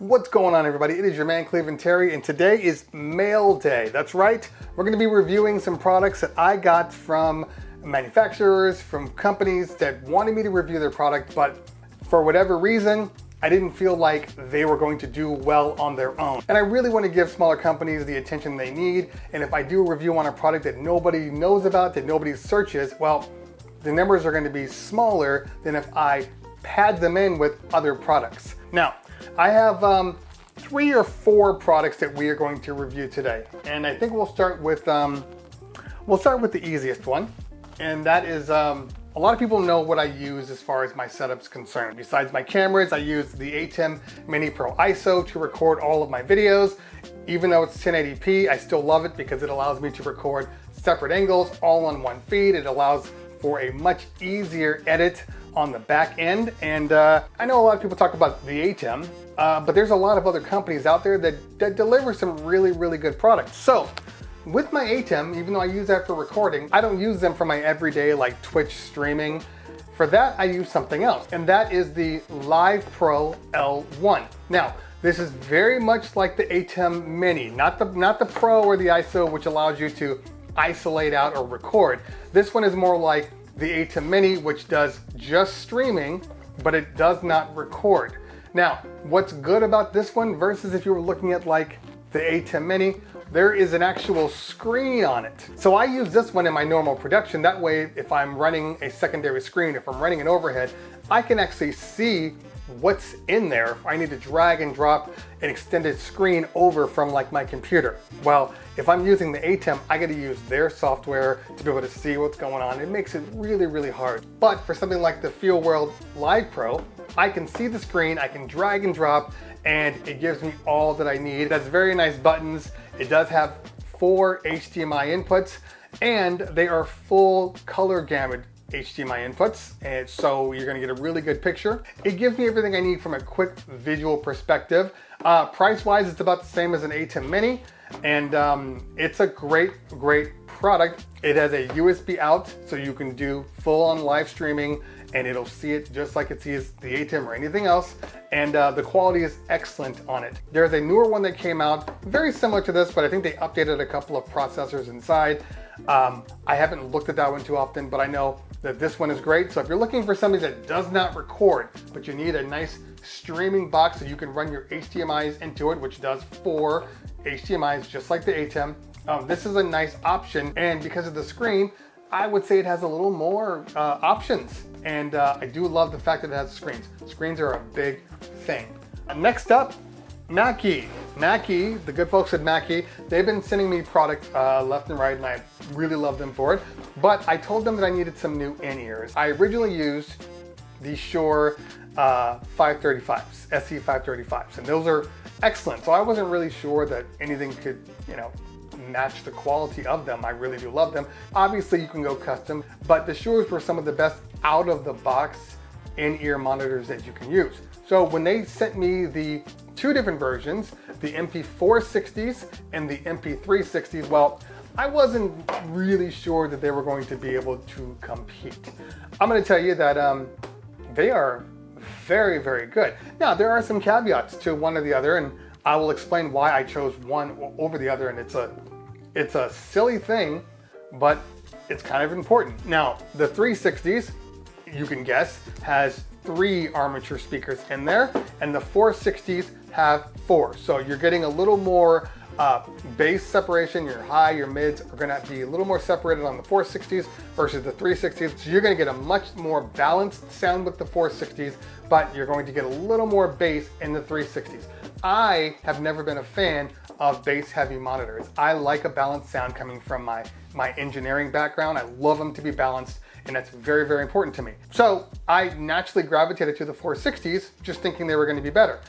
What's going on, everybody? It is your man Cleveland Terry, and today is mail day. That's right. We're going to be reviewing some products that I got from manufacturers, from companies that wanted me to review their product, but for whatever reason, I didn't feel like they were going to do well on their own. And I really want to give smaller companies the attention they need. And if I do a review on a product that nobody knows about, that nobody searches, well, the numbers are going to be smaller than if I pad them in with other products. Now, I have 3 or 4 products that we are going to review today. And I think we'll start with the easiest one. And that is, a lot of people know what I use as far as my setup's concerned. Besides my cameras, I use the ATEM Mini Pro ISO to record all of my videos. Even though it's 1080p, I still love it because it allows me to record separate angles all on one feed. It allows for a much easier edit on the back end. And I know a lot of people talk about the ATEM, but there's a lot of other companies out there that deliver some really good products. So with my ATEM, even though I use that for recording, I don't use them for my everyday like Twitch streaming. For that, I use something else, and that is the Livepro L1. Now, this is very much like the ATEM Mini, not the Pro or the ISO, which allows you to isolate out or record. This one is more like the ATEM Mini, which does just streaming, but it does not record. Now, what's good about this one versus if you were looking at like the ATEM Mini, there is an actual screen on it. So I use this one in my normal production. That way, if I'm running a secondary screen, if I'm running an overhead, I can actually see what's in there if I need to drag and drop an extended screen over from like my computer. Well, if I'm using the ATEM, I got to use their software to be able to see what's going on. It makes it really hard. But for something like the FeelWorld Livepro, I can see the screen, I can drag and drop, and it gives me all that I need. It has very nice buttons. It does have 4 HDMI inputs, and they are full color gamut HDMI inputs, and so you're going to get a really good picture. It gives me everything I need from a quick visual perspective. Price-wise, it's about the same as an ATEM Mini, and it's a great product. It has a USB out, so you can do full-on live streaming, and it'll see it just like it sees the ATEM or anything else, and the quality is excellent on it. There's a newer one that came out, very similar to this, but I think they updated a couple of processors inside. I haven't looked at that one too often, but I know that this one is great. So if you're looking for something that does not record, but you need a nice streaming box so you can run your HDMIs into it, which does 4 HDMIs just like the ATEM, this is a nice option. And because of the screen, I would say it has a little more options. And I do love the fact that it has screens. Screens are a big thing. Next up, Mackie, the good folks at Mackie, they've been sending me product left and right, and I really love them for it. But I told them that I needed some new in-ears. I originally used the Shure 535s, SE 535s, and those are excellent. So I wasn't really sure that anything could, match the quality of them. I really do love them. Obviously, you can go custom, but the Shures were some of the best out-of-the-box in-ear monitors that you can use. So when they sent me the 2 different versions, the MP460s and the MP360s, well, I wasn't really sure that they were going to be able to compete. I'm going to tell you that they are very good. Now, there are some caveats to one or the other, and I will explain why I chose one over the other, and it's a silly thing, but it's kind of important. Now, the 360s, you can guess, has 3 armature speakers in there, and the 460s have 4. So you're getting a little more bass separation. Your high, your mids are going to be a little more separated on the 460s versus the 360s. So you're going to get a much more balanced sound with the 460s, but you're going to get a little more bass in the 360s. I have never been a fan of bass heavy monitors. I like a balanced sound coming from my engineering background. I love them to be balanced, and that's very important to me. So I naturally gravitated to the 460s, just thinking they were going to be better.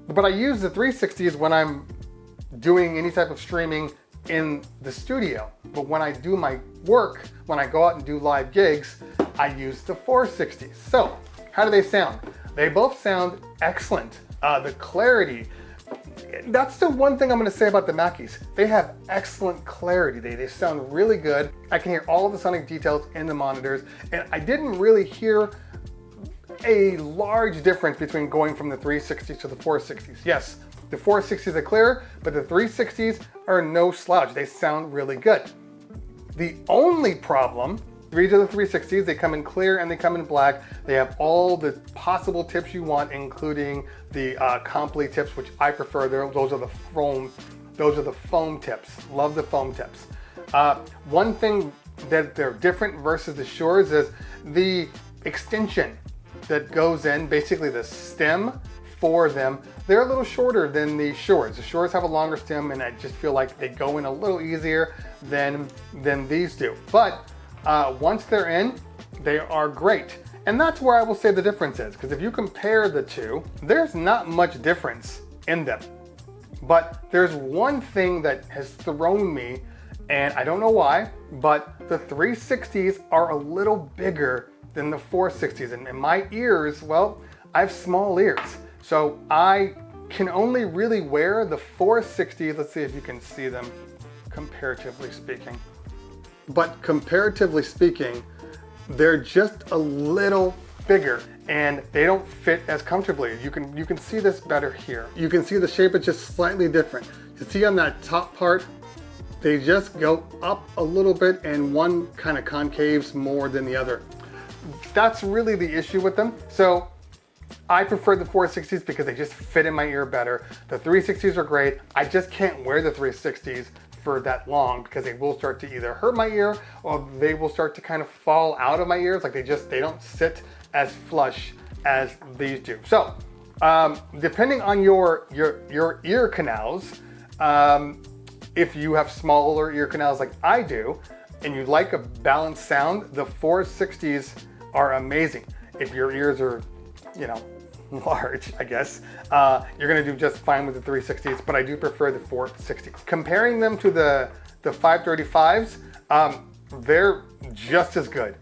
But I use the 360s when I'm doing any type of streaming in the studio. But when I do my work, when I go out and do live gigs, I use the 460s. So how do they sound? They both sound excellent. The clarity, that's the one thing I'm going to say about the Mackies. They have excellent clarity. They sound really good. I can hear all of the sonic details in the monitors, and I didn't really hear a large difference between going from the 360s to the 460s. Yes, the 460s are clear, but the 360s are no slouch. They sound really good. The only problem, these are the 360s, they come in clear and they come in black. They have all the possible tips you want, including the Comply tips, which I prefer. Those are the foam tips. Love the foam tips. One thing that they're different versus the Shores is the extension that goes in, basically the stem for them. They're a little shorter than the Shores. The Shores have a longer stem, and I just feel like they go in a little easier than these do. But once they're in, they are great. And that's where I will say the difference is, because if you compare the two, there's not much difference in them. But there's one thing that has thrown me, and I don't know why, but the 360s are a little bigger than the 460s. And in my ears, well, I have small ears. So I can only really wear the 460s. Let's see if you can see them comparatively speaking. But comparatively speaking, they're just a little bigger and they don't fit as comfortably. You can see this better here. You can see the shape is just slightly different. You see on that top part, they just go up a little bit and one kind of concaves more than the other. That's really the issue with them. So I prefer the 460s because they just fit in my ear better. The 360s are great. I just can't wear the 360s for that long because they will start to either hurt my ear or they will start to kind of fall out of my ears. Like they don't sit as flush as these do. So depending on your ear canals, if you have smaller ear canals like I do and you like a balanced sound, the 460s are amazing. If your ears are, you know, large, I guess, you're gonna do just fine with the 360s, but I do prefer the 460s. Comparing them to the 535s, they're just as good,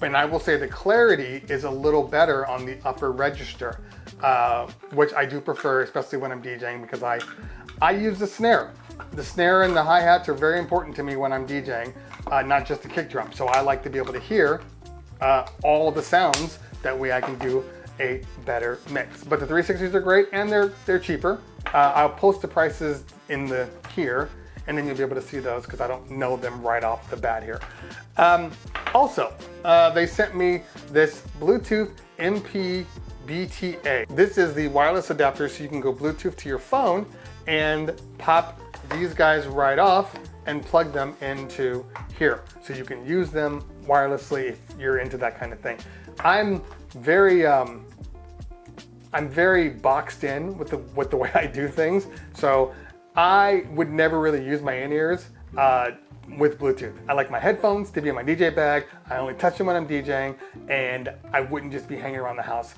and I will say the clarity is a little better on the upper register, which I do prefer, especially when I'm DJing, because I use the snare. The snare and the hi-hats are very important to me when I'm DJing, not just the kick drum. So I like to be able to hear all the sounds. That way I can do a better mix. But the 360s are great and they're cheaper. I'll post the prices in here and then you'll be able to see those because I don't know them right off the bat here. Also, they sent me this Bluetooth MPBTA. This is the wireless adapter so you can go Bluetooth to your phone and pop these guys right off and plug them into here. So you can use them wirelessly if you're into that kind of thing. I'm very boxed in with the way I do things. So I would never really use my in-ears with Bluetooth. I like my headphones to be in my DJ bag. I only touch them when I'm DJing, and I wouldn't just be hanging around the house.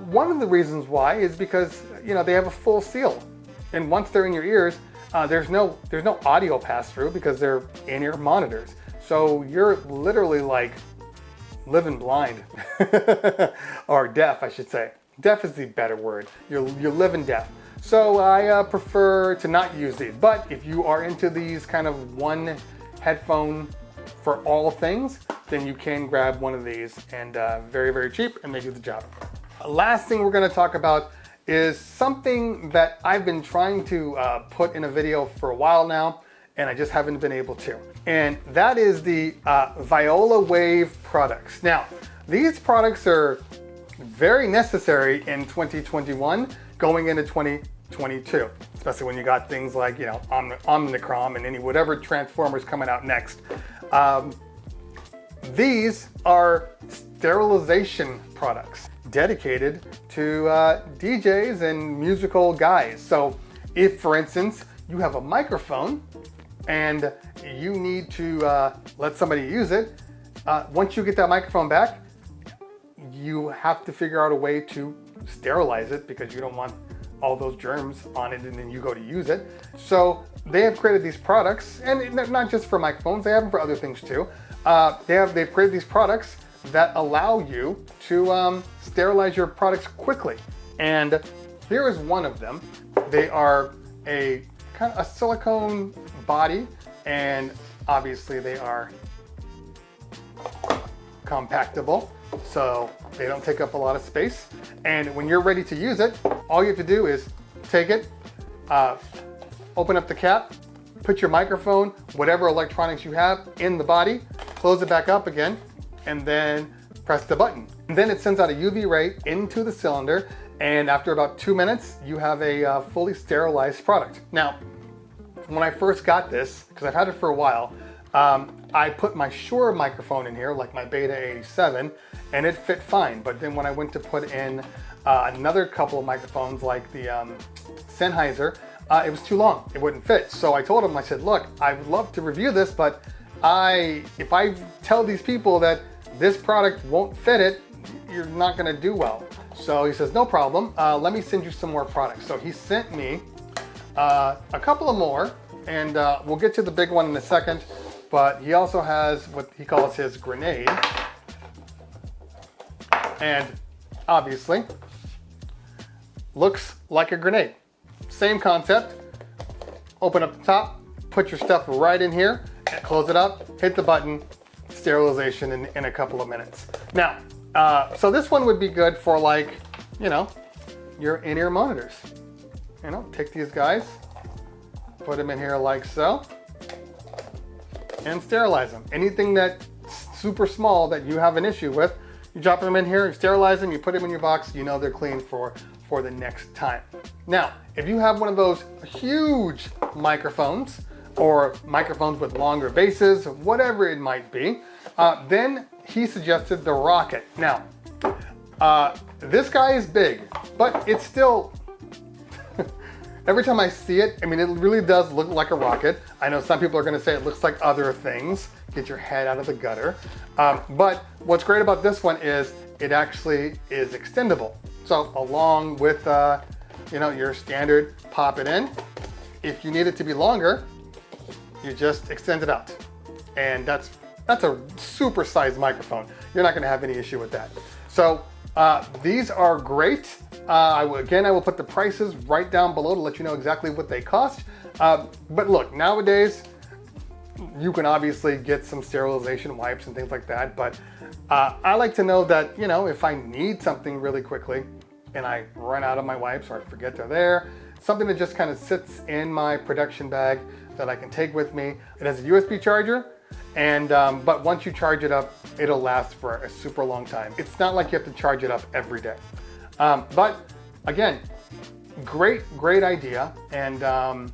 One of the reasons why is because, you know, they have a full seal. And once they're in your ears, there's no audio pass-through because they're in-ear monitors. So you're literally like living blind, or deaf, I should say. Deaf is the better word. You're living deaf. So I prefer to not use these. But if you are into these kind of one headphone for all things, then you can grab one of these, and very, very cheap, and they do the job. Last thing we're going to talk about is something that I've been trying to put in a video for a while now, and I just haven't been able to. And that is the Violawave products. Now, these products are very necessary in 2021 going into 2022, especially when you got things like, you know, Omnicrom and whatever Transformers coming out next. These are sterilization products dedicated to DJs and musical guys. So if, for instance, you have a microphone and you need to let somebody use it, once you get that microphone back, you have to figure out a way to sterilize it because you don't want all those germs on it and then you go to use it. So they have created these products, and not just for microphones, they have them for other things too. They've created these products that allow you to sterilize your products quickly. And here is one of them. They are a kind of a silicone body, and obviously they are compactable, so they don't take up a lot of space. And when you're ready to use it, all you have to do is take it, open up the cap, put your microphone, whatever electronics you have, in the body, close it back up again, and then press the button. And then it sends out a UV ray into the cylinder, and after about 2 minutes, you have a fully sterilized product. Now, when I first got this, because I've had it for a while, I put my Shure microphone in here, like my Beta 87, and it fit fine. But then when I went to put in another couple of microphones, like the Sennheiser, it was too long. It wouldn't fit. So I told him, I said, look, I would love to review this, but if I tell these people that this product won't fit it, you're not gonna do well. So he says, no problem, let me send you some more products. So he sent me a couple of more, and we'll get to the big one in a second, but he also has what he calls his grenade. And obviously, looks like a grenade. Same concept. Open up the top, put your stuff right in here, and close it up, hit the button, sterilization in a couple of minutes. Now, so this one would be good for, like, you know, your in-ear monitors. You know, take these guys, put them in here like so, and sterilize them. Anything that's super small that you have an issue with, you drop them in here, you sterilize them, you put them in your box, you know they're clean for the next time. Now, if you have one of those huge microphones, or microphones with longer bases, whatever it might be, then he suggested the Rocket. Now, this guy is big, but it's still, every time I see it, I mean, it really does look like a rocket. I know some people are gonna say it looks like other things. Get your head out of the gutter. But what's great about this one is it actually is extendable. So along with, you know, your standard pop it in, if you need it to be longer, you just extend it out. And that's a super sized microphone. You're not gonna have any issue with that. So these are great. I will put the prices right down below to let you know exactly what they cost. But look, nowadays, you can obviously get some sterilization wipes and things like that, but I like to know that, you know, if I need something really quickly and I run out of my wipes or I forget they're there, something that just kind of sits in my production bag that I can take with me. It has a USB charger, and but once you charge it up, it'll last for a super long time. It's not like you have to charge it up every day. But again, great idea, and I'm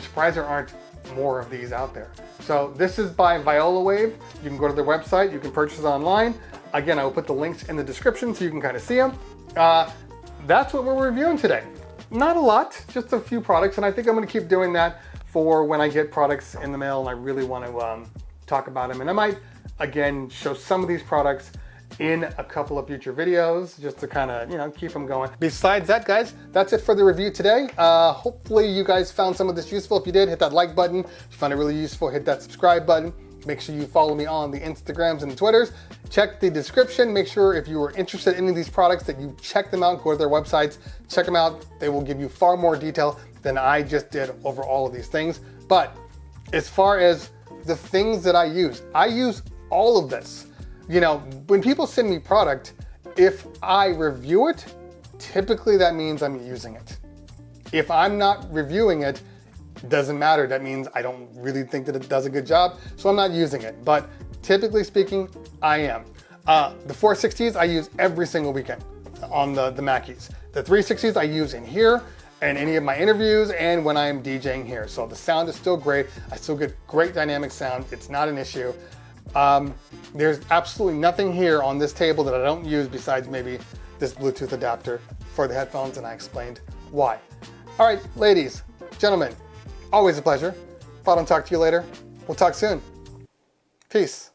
surprised there aren't more of these out there. So this is by Violawave. You can go to their website, you can purchase it online. Again, I will put the links in the description so you can kind of see them. That's what we're reviewing today. Not a lot, just a few products, and I think I'm gonna keep doing that for when I get products in the mail and I really want to talk about them. And I might, again, show some of these products in a couple of future videos just to kind of, you know, keep them going. Besides that, guys, that's it for the review today. Hopefully you guys found some of this useful. If you did, hit that like button. If you found it really useful, hit that subscribe button. Make sure you follow me on the Instagrams and the Twitters. Check the description. Make sure if you are interested in any of these products that you check them out, go to their websites, check them out. They will give you far more detail than I just did over all of these things. But as far as the things that I use all of this. You know, when people send me product, if I review it, typically that means I'm using it. If I'm not reviewing it, doesn't matter. That means I don't really think that it does a good job, so I'm not using it. But typically speaking, I am. The 460s I use every single weekend on the Mackies. The 360s I use in here and any of my interviews and when I'm DJing here. So the sound is still great. I still get great dynamic sound. It's not an issue. There's absolutely nothing here on this table that I don't use besides maybe this Bluetooth adapter for the headphones, and I explained why. All right, ladies, gentlemen, always a pleasure. If I don't talk to you later, we'll talk soon. Peace.